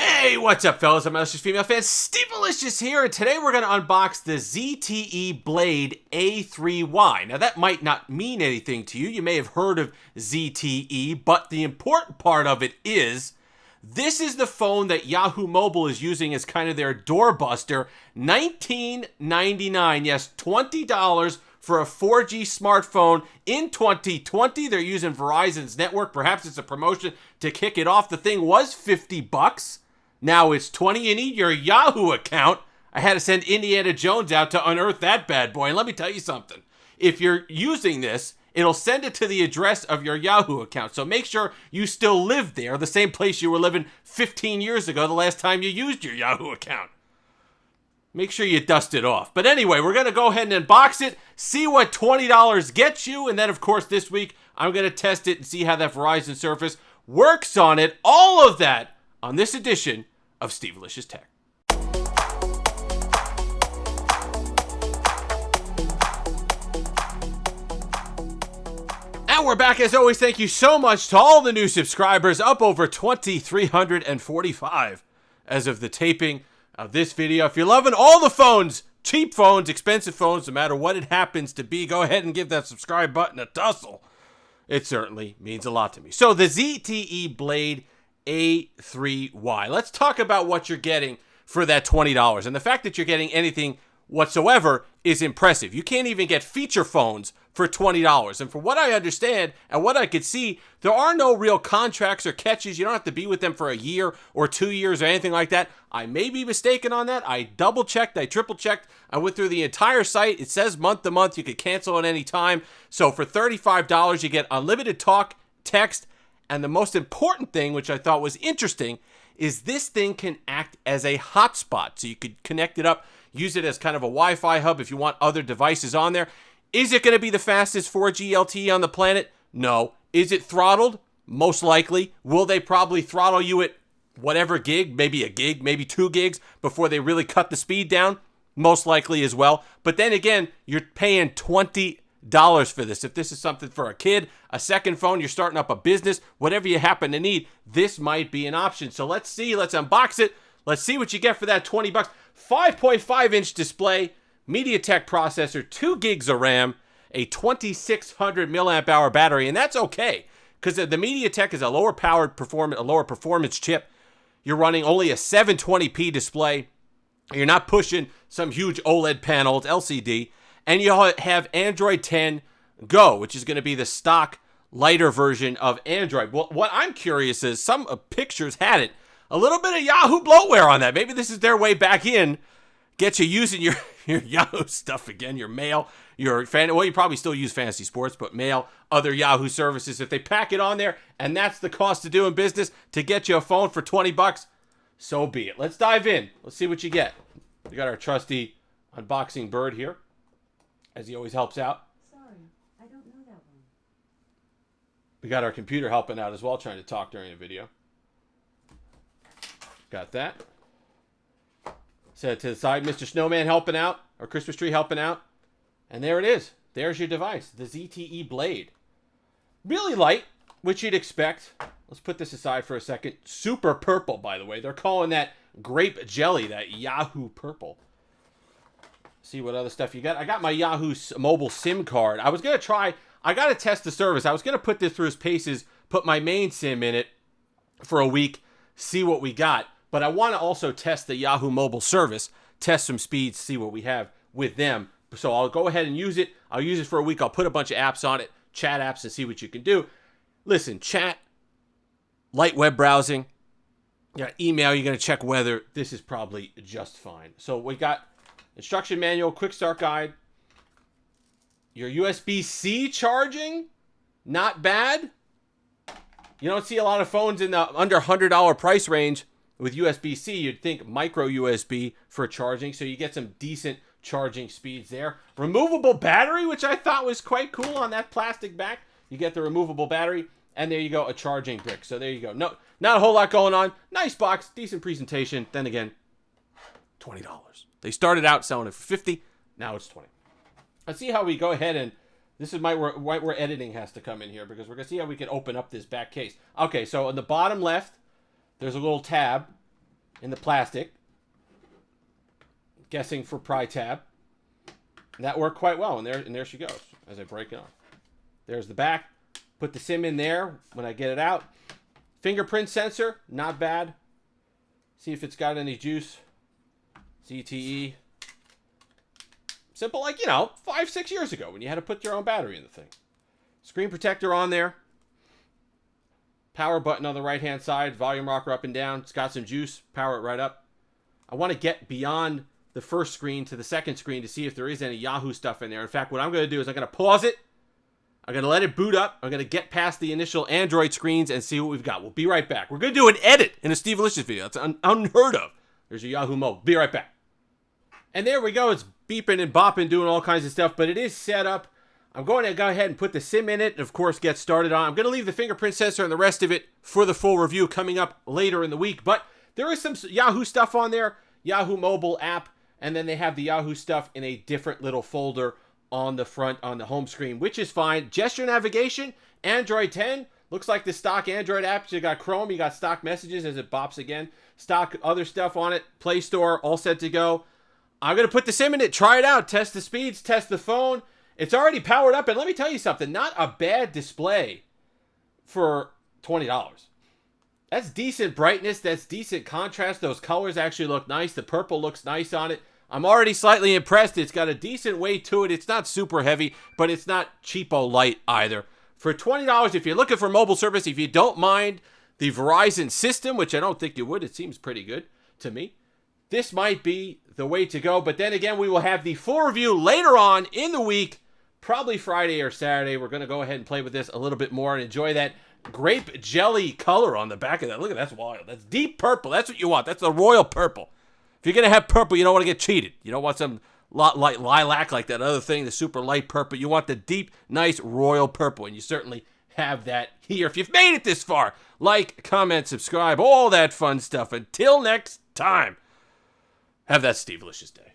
Hey, what's up, fellas? I'm Malicious Female Fan, Stevealicious here, and today we're going to unbox the ZTE Blade A3Y. Now, that might not mean anything to you. You may have heard of ZTE, but the important part of it is this is the phone that Yahoo Mobile is using as kind of their doorbuster. $19.99, yes, $20 for a 4G smartphone in 2020. They're using Verizon's network. Perhaps it's a promotion to kick it off. The thing was $50. Now it's $20. You need your Yahoo account. I had to send Indiana Jones out to unearth that bad boy. And let me tell you something. If you're using this, it'll send it to the address of your Yahoo account. So make sure you still live there, the same place you were living 15 years ago, the last time you used your Yahoo account. Make sure you dust it off. But anyway, we're going to go ahead and unbox it, see what $20 gets you. And then, of course, this week, I'm going to test it and see how that Verizon Surface works on it. All of that on this edition of Stevealicious Tech. And we're back as always. Thank you so much to all the new subscribers, up over 2,345 as of the taping of this video. If you're loving all the phones, cheap phones, expensive phones, no matter what it happens to be, go ahead and give that subscribe button a tussle. It certainly means a lot to me. So the ZTE Blade A3Y. Let's talk about what you're getting for that $20. And the fact that you're getting anything whatsoever is impressive. You can't even get feature phones for $20. And from what I understand and what I could see, there are no real contracts or catches. You don't have to be with them for a year or 2 years or anything like that. I may be mistaken on that. I double checked. I triple checked. I went through the entire site. It says month to month. You could cancel at any time. So for $35, you get unlimited talk, text, and the most important thing, which I thought was interesting, is this thing can act as a hotspot. So you could connect it up, use it as kind of a Wi-Fi hub if you want other devices on there. Is it going to be the fastest 4G LTE on the planet? No. Is it throttled? Most likely. Will they probably throttle you at whatever gig, maybe 2 gigs before they really cut the speed down? Most likely as well. But then again, you're paying $20 for this. If this is something for a kid, a second phone, you're starting up a business, whatever you happen to need, this might be an option. So let's see. Let's unbox it. Let's see what you get for that $20. 5.5-inch display, MediaTek processor, 2 gigs of RAM, a 2600 milliamp hour battery, and that's okay because the MediaTek is a lower performance chip. You're running only a 720p display. You're not pushing some huge OLED panel, it's LCD, and you have Android 10 Go, which is going to be the stock lighter version of Android. Well, what I'm curious is some pictures had it. A little bit of Yahoo bloatware on that. Maybe this is their way back in. Get you using your Yahoo stuff again, your mail, well, you probably still use Fantasy Sports, but mail, other Yahoo services. If they pack it on there, and that's the cost of doing business to get you a phone for $20, so be it. Let's dive in. Let's see what you get. We got our trusty unboxing bird here, as he always helps out. Sorry, I don't know that one. We got our computer helping out as well, trying to talk during the video. Got that. Set it to the side. Mr. Snowman helping out. Our Christmas tree helping out. And there it is. There's your device. The ZTE Blade. Really light, which you'd expect. Let's put this aside for a second. Super purple, by the way. They're calling that Grape Jelly, that Yahoo purple. See what other stuff you got. I got my Yahoo Mobile SIM card. I was going to try. I got to test the service. I was going to put this through its paces, put my main SIM in it for a week, see what we got. But I want to also test the Yahoo Mobile service, test some speeds, see what we have with them. So I'll go ahead and use it. I'll use it for a week. I'll put a bunch of apps on it, chat apps, and see what you can do. Listen, chat, light web browsing, you got email, you're going to check weather. This is probably just fine. So we got instruction manual, quick start guide, your USB-C charging, not bad. You don't see a lot of phones in the under $100 price range with USB-C. You'd think micro USB for charging, so you get some decent charging speeds there. Removable battery, which I thought was quite cool on that plastic back. You get the removable battery, and there you go, a charging brick. So there you go. No, not a whole lot going on. Nice box, decent presentation. Then again, $20. They started out selling it for $50. Now it's $20. Let's see how we go ahead and this is where editing has to come in here, because we're going to see how we can open up this back case. Okay, so on the bottom left, there's a little tab. in the plastic. Guessing for pry tab. And that worked quite well, and there she goes as I break it off. There's the back. Put the SIM in there when I get it out. Fingerprint sensor, not bad. See if it's got any juice. ZTE. Simple, like, 5-6 years ago when you had to put your own battery in the thing. Screen protector on there. Power button on the right-hand side. Volume rocker up and down. It's got some juice. Power it right up. I want to get beyond the first screen to the second screen to see if there is any Yahoo stuff in there. In fact, what I'm going to do is I'm going to pause it. I'm going to let it boot up. I'm going to get past the initial Android screens and see what we've got. We'll be right back. We're going to do an edit in a Steve Licious video. That's unheard of. There's your Yahoo Mobile. Be right back. And there we go. It's beeping and bopping, doing all kinds of stuff, but it is set up. I'm going to go ahead and put the SIM in it and, of course, get started on. I'm going to leave the fingerprint sensor and the rest of it for the full review coming up later in the week. But there is some Yahoo stuff on there, Yahoo Mobile app, and then they have the Yahoo stuff in a different little folder on the front, on the home screen, which is fine. Gesture navigation, Android 10. Looks like the stock Android app. You got Chrome, you got stock messages as it bops again. Stock other stuff on it. Play Store, all set to go. I'm going to put the SIM in it, try it out, test the speeds, test the phone. It's already powered up, and let me tell you something, not a bad display for $20. That's decent brightness, that's decent contrast. Those colors actually look nice. The purple looks nice on it. I'm already slightly impressed. It's got a decent weight to it. It's not super heavy, but it's not cheapo light either. For $20, if you're looking for mobile service, if you don't mind the Verizon system, which I don't think you would, it seems pretty good to me, this might be the way to go. But then again, we will have the full review later on in the week, probably Friday or Saturday. We're going to go ahead and play with this a little bit more and enjoy that grape jelly color on the back of that. Look at that. That's wild. That's deep purple. That's what you want. That's the royal purple. If you're going to have purple, you don't want to get cheated. You don't want some light lilac like that other thing, the super light purple. You want the deep, nice royal purple, and you certainly have that here. If you've made it this far, like, comment, subscribe, all that fun stuff. Until next time, have that Steve Licious day.